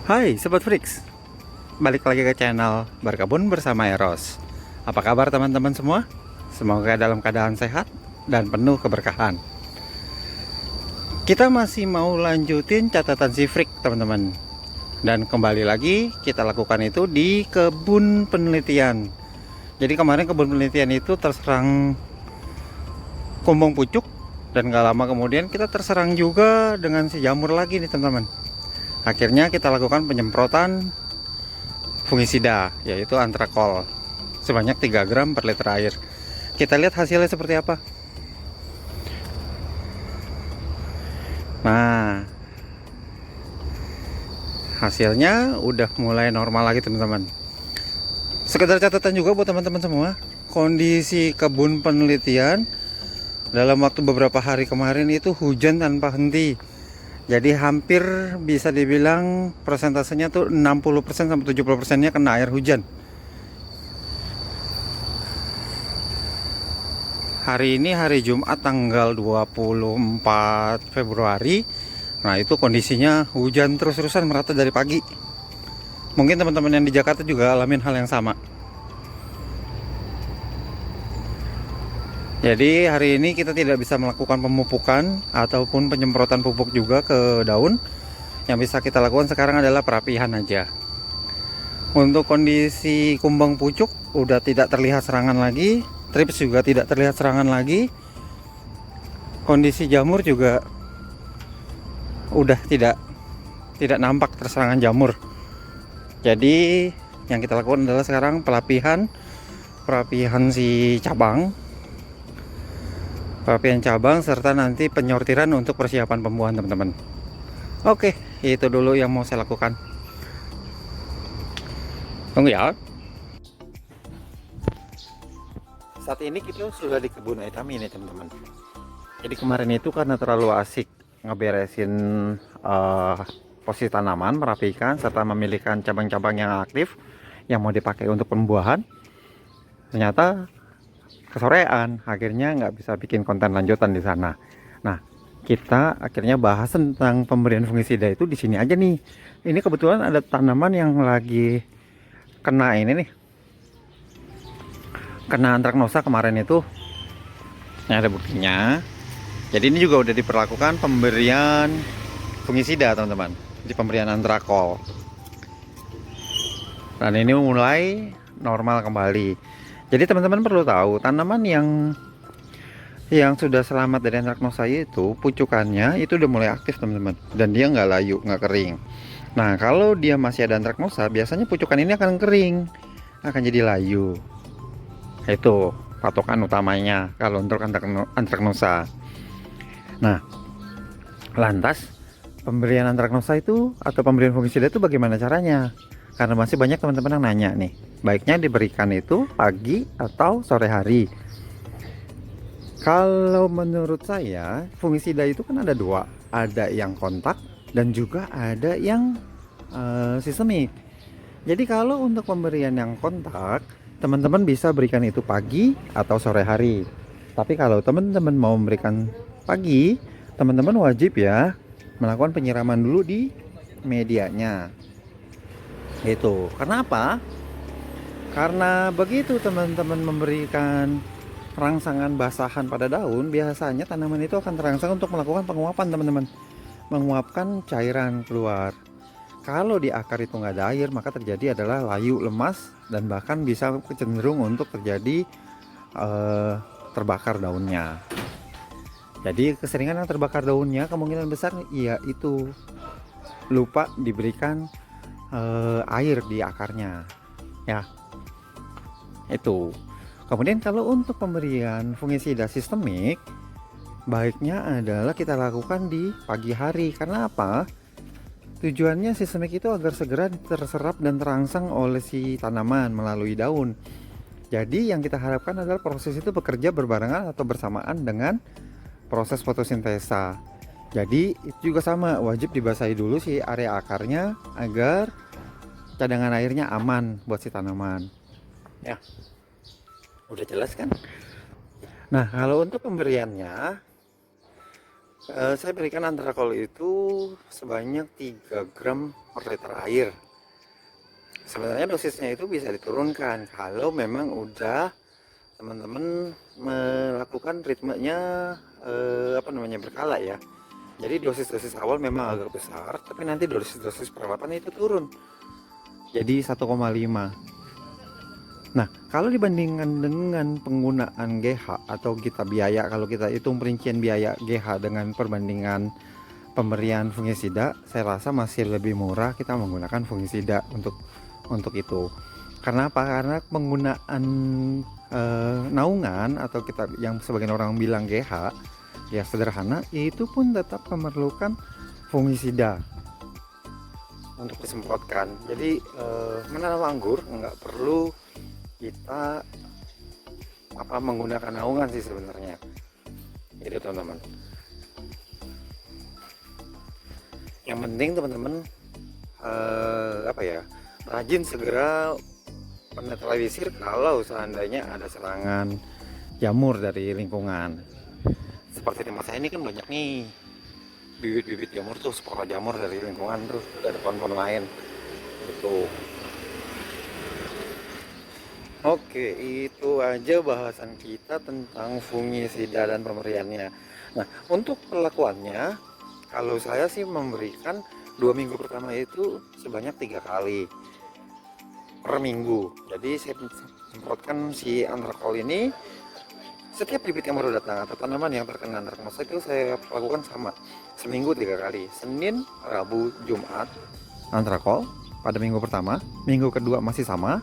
Hai Sobat Freaks, balik lagi ke channel Berkebun bersama Eros. Apa kabar teman-teman semua? Semoga dalam keadaan sehat dan penuh keberkahan. Kita masih mau lanjutin catatan si Freak teman-teman. Dan kembali lagi kita lakukan itu di kebun penelitian. Jadi kemarin kebun penelitian itu terserang kumbang pucuk. Dan gak lama kemudian kita terserang juga dengan si jamur lagi nih teman-teman. Akhirnya kita lakukan penyemprotan fungisida, yaitu antrakol sebanyak 3 gram per liter air. Kita lihat hasilnya seperti apa. Nah, hasilnya udah mulai normal lagi teman-teman. Sekedar catatan juga buat teman-teman semua, kondisi kebun penelitian dalam waktu beberapa hari kemarin itu hujan tanpa henti. Jadi hampir bisa dibilang persentasenya tuh 60% sampai 70%-nya kena air hujan. Hari ini hari Jumat tanggal 24 Februari. Nah, itu kondisinya hujan terus-terusan merata dari pagi. Mungkin teman-teman yang di Jakarta juga alamin hal yang sama. Jadi hari ini kita tidak bisa melakukan pemupukan ataupun penyemprotan pupuk juga ke daun. Yang bisa kita lakukan sekarang adalah perapihan aja. Untuk kondisi kumbang pucuk udah tidak terlihat serangan lagi, trips juga tidak terlihat serangan lagi. Kondisi jamur juga udah tidak nampak terserangan jamur. Jadi yang kita lakukan adalah sekarang perapihan si cabang. Perapian cabang serta nanti penyortiran untuk persiapan pembuahan teman-teman. Oke, itu dulu yang mau saya lakukan. Tunggu ya. Saat ini kita sudah di kebun hitam ini teman-teman. Jadi kemarin itu karena terlalu asik ngeberesin posisi tanaman, merapikan serta memilihkan cabang-cabang yang aktif yang mau dipakai untuk pembuahan. Ternyata kesorean, akhirnya nggak bisa bikin konten lanjutan di sana. Nah, kita akhirnya bahas tentang pemberian fungisida itu di sini aja nih. Ini kebetulan ada tanaman yang lagi kena ini nih, kena antraknosa kemarin itu. Ini ada buktinya. Jadi ini juga udah diperlakukan pemberian fungisida teman-teman, di pemberian antrakol. Dan ini mulai normal kembali. Jadi teman-teman perlu tahu, tanaman yang sudah selamat dari antraknosa itu pucukannya itu udah mulai aktif teman-teman, dan dia nggak layu, nggak kering. Nah, kalau dia masih ada antraknosa, biasanya pucukan ini akan kering, akan jadi layu. Itu patokan utamanya kalau untuk antraknosa. Nah, lantas pemberian antraknosa itu atau pemberian fungisida itu bagaimana caranya? Karena masih banyak teman-teman yang nanya nih, baiknya diberikan itu pagi atau sore hari. Kalau menurut saya, fungisida itu kan ada dua, ada yang kontak dan juga ada yang sistemik. Jadi kalau untuk pemberian yang kontak, teman-teman bisa berikan itu pagi atau sore hari. Tapi kalau teman-teman mau memberikan pagi, teman-teman wajib ya melakukan penyiraman dulu di medianya. Itu karena apa? Karena begitu teman-teman memberikan rangsangan basahan pada daun, biasanya tanaman itu akan terangsang untuk melakukan penguapan teman-teman, menguapkan cairan keluar. Kalau di akar itu nggak ada air, maka terjadi adalah layu, lemas, dan bahkan bisa cenderung untuk terjadi terbakar daunnya. Jadi keseringan yang terbakar daunnya kemungkinan besar ya itu lupa diberikan air di akarnya ya. Itu kemudian kalau untuk pemberian fungisida sistemik, baiknya adalah kita lakukan di pagi hari. Karena apa? Tujuannya sistemik itu agar segera terserap dan terangsang oleh si tanaman melalui daun. Jadi yang kita harapkan adalah proses itu bekerja berbarengan atau bersamaan dengan proses fotosintesa. Jadi itu juga sama, wajib dibasahi dulu si area akarnya agar cadangan airnya aman buat si tanaman. Ya, udah jelas kan? Nah, kalau untuk pemberiannya, Saya berikan antrakol itu sebanyak 3 gram per liter air. Sebenarnya dosisnya itu bisa diturunkan kalau memang udah teman-teman melakukan ritmenya berkala ya. Jadi dosis-dosis awal memang agak besar, tapi nanti dosis-dosis perawatan itu turun jadi 1,5. Nah, kalau dibandingkan dengan penggunaan GH atau kita biaya, kalau kita hitung perincian biaya GH dengan perbandingan pemberian fungisida, saya rasa masih lebih murah kita menggunakan fungisida untuk itu. Karena apa? Karena penggunaan naungan atau kita yang sebagian orang bilang GH ya sederhana, itu pun tetap memerlukan fungisida untuk disemprotkan. Jadi menanam anggur nggak perlu kita menggunakan naungan sih sebenarnya. Itu teman-teman. Yang penting teman-teman rajin segera menetralisir kalau seandainya ada serangan jamur dari lingkungan. Seperti tempat saya ini kan banyak nih bibit-bibit jamur tuh, spora jamur dari lingkungan tuh, dari pohon-pohon lain gitu. Oke, itu aja bahasan kita tentang fungisida dan pemberiannya. Nah, untuk perlakuannya, kalau saya sih memberikan 2 minggu pertama itu sebanyak 3 kali per minggu. Jadi saya semprotkan si antrakol ini setiap bibit yang baru datang atau tanaman yang terkena antraknosa itu saya lakukan sama, seminggu 3 kali, Senin, Rabu, Jumat antrakol pada minggu pertama, minggu kedua masih sama.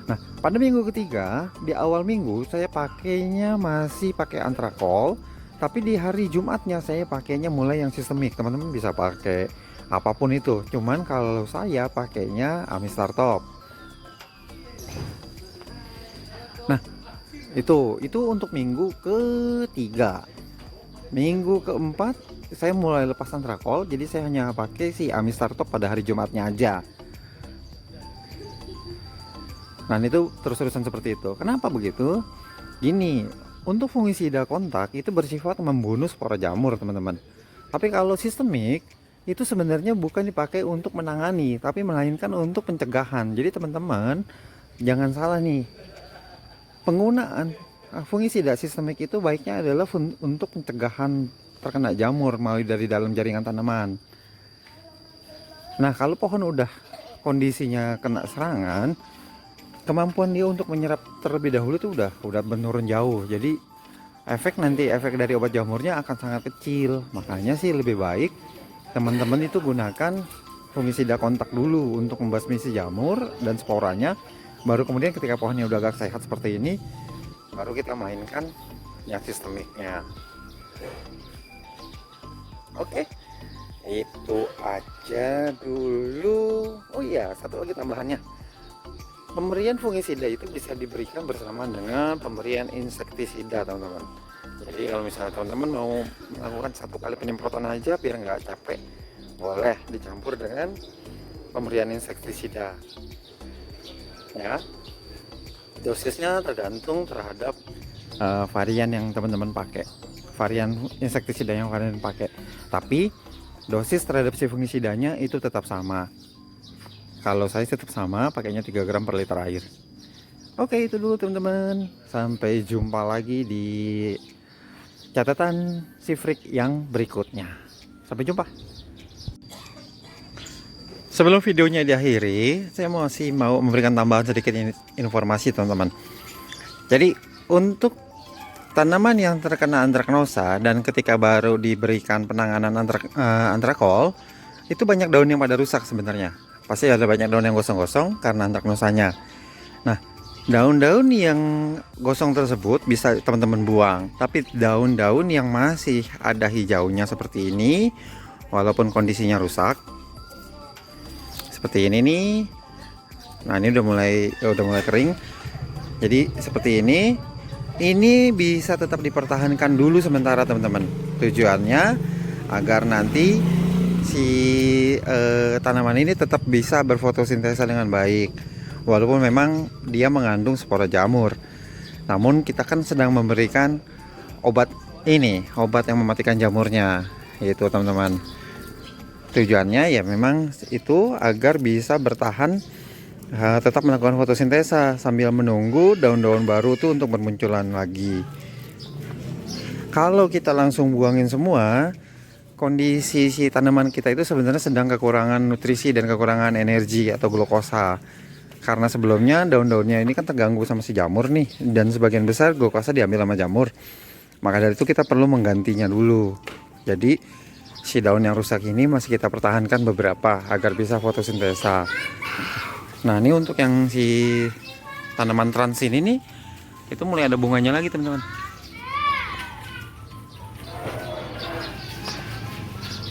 Nah, pada minggu ketiga di awal minggu saya pakainya masih pakai antrakol, tapi di hari Jumatnya saya pakainya mulai yang sistemik. Teman-teman bisa pakai apapun itu, cuman kalau saya pakainya Amistar Top. Nah, itu untuk minggu ketiga. Minggu keempat saya mulai lepas antrakol, jadi saya hanya pakai si Amistar Top pada hari Jumatnya aja. Nah, itu terus-terusan seperti itu. Kenapa begitu? Gini, untuk fungisida kontak itu bersifat membunuh spora jamur, teman-teman. Tapi kalau sistemik itu sebenarnya bukan dipakai untuk menangani, tapi melainkan untuk pencegahan. Jadi teman-teman jangan salah nih. Penggunaan fungisida sistemik itu baiknya adalah untuk pencegahan terkena jamur melalui dari dalam jaringan tanaman. Nah, kalau pohon udah kondisinya kena serangan, kemampuan dia untuk menyerap terlebih dahulu itu udah menurun jauh. Jadi efek dari obat jamurnya akan sangat kecil. Makanya sih lebih baik teman-teman itu gunakan fungisida kontak dulu untuk membasmi si jamur dan sporanya. Baru kemudian ketika pohonnya udah agak sehat seperti ini, baru kita mainkan yang sistemiknya. Oke, itu aja dulu. Oh iya, satu lagi tambahannya. Pemberian fungisida itu bisa diberikan bersamaan dengan pemberian insektisida, teman-teman. Jadi kalau misalnya teman-teman mau melakukan 1 kali penyemprotan aja biar nggak capek, boleh dicampur dengan pemberian insektisida. Ya, dosisnya tergantung terhadap varian yang teman-teman pakai, varian insektisida yang kalian pakai. Tapi dosis terhadap si fungisidanya itu tetap sama. Kalau saya tetap sama, pakainya 3 gram per liter air. Oke, itu dulu teman-teman. Sampai jumpa lagi di catatan si Freak yang berikutnya. Sampai jumpa. Sebelum videonya diakhiri, saya mau memberikan tambahan sedikit informasi, teman-teman. Jadi, untuk tanaman yang terkena antraknosa dan ketika baru diberikan penanganan antrakol, itu banyak daun yang pada rusak sebenarnya. Pasti ada banyak daun yang gosong-gosong karena antraknosanya. Nah, daun-daun yang gosong tersebut bisa teman-teman buang. Tapi daun-daun yang masih ada hijaunya seperti ini, walaupun kondisinya rusak, seperti ini nih. Nah, ini udah mulai kering. Jadi seperti ini bisa tetap dipertahankan dulu sementara, teman-teman. Tujuannya agar nanti si tanaman ini tetap bisa berfotosintesa dengan baik, walaupun memang dia mengandung spora jamur. Namun kita kan sedang memberikan obat yang mematikan jamurnya. itu teman-teman. Tujuannya ya memang itu agar bisa bertahan, tetap melakukan fotosintesa sambil menunggu daun-daun baru tuh untuk bermunculan lagi. Kalau kita langsung buangin semua, kondisi si tanaman kita itu sebenarnya sedang kekurangan nutrisi dan kekurangan energi atau glukosa. Karena sebelumnya daun-daunnya ini kan terganggu sama si jamur nih, dan sebagian besar glukosa diambil sama jamur. Maka dari itu kita perlu menggantinya dulu. Jadi si daun yang rusak ini masih kita pertahankan beberapa agar bisa fotosintesa. Nah, ini untuk yang si tanaman trans ini nih, itu mulai ada bunganya lagi teman-teman.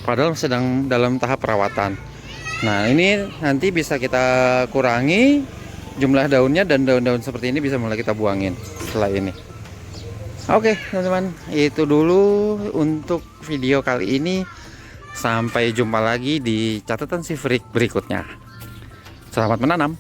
Padahal sedang dalam tahap perawatan. Nah, ini nanti bisa kita kurangi jumlah daunnya, dan daun-daun seperti ini bisa mulai kita buangin setelah ini. Oke teman-teman, itu dulu untuk video kali ini. Sampai jumpa lagi di catatan si Freak berikutnya. Selamat menanam.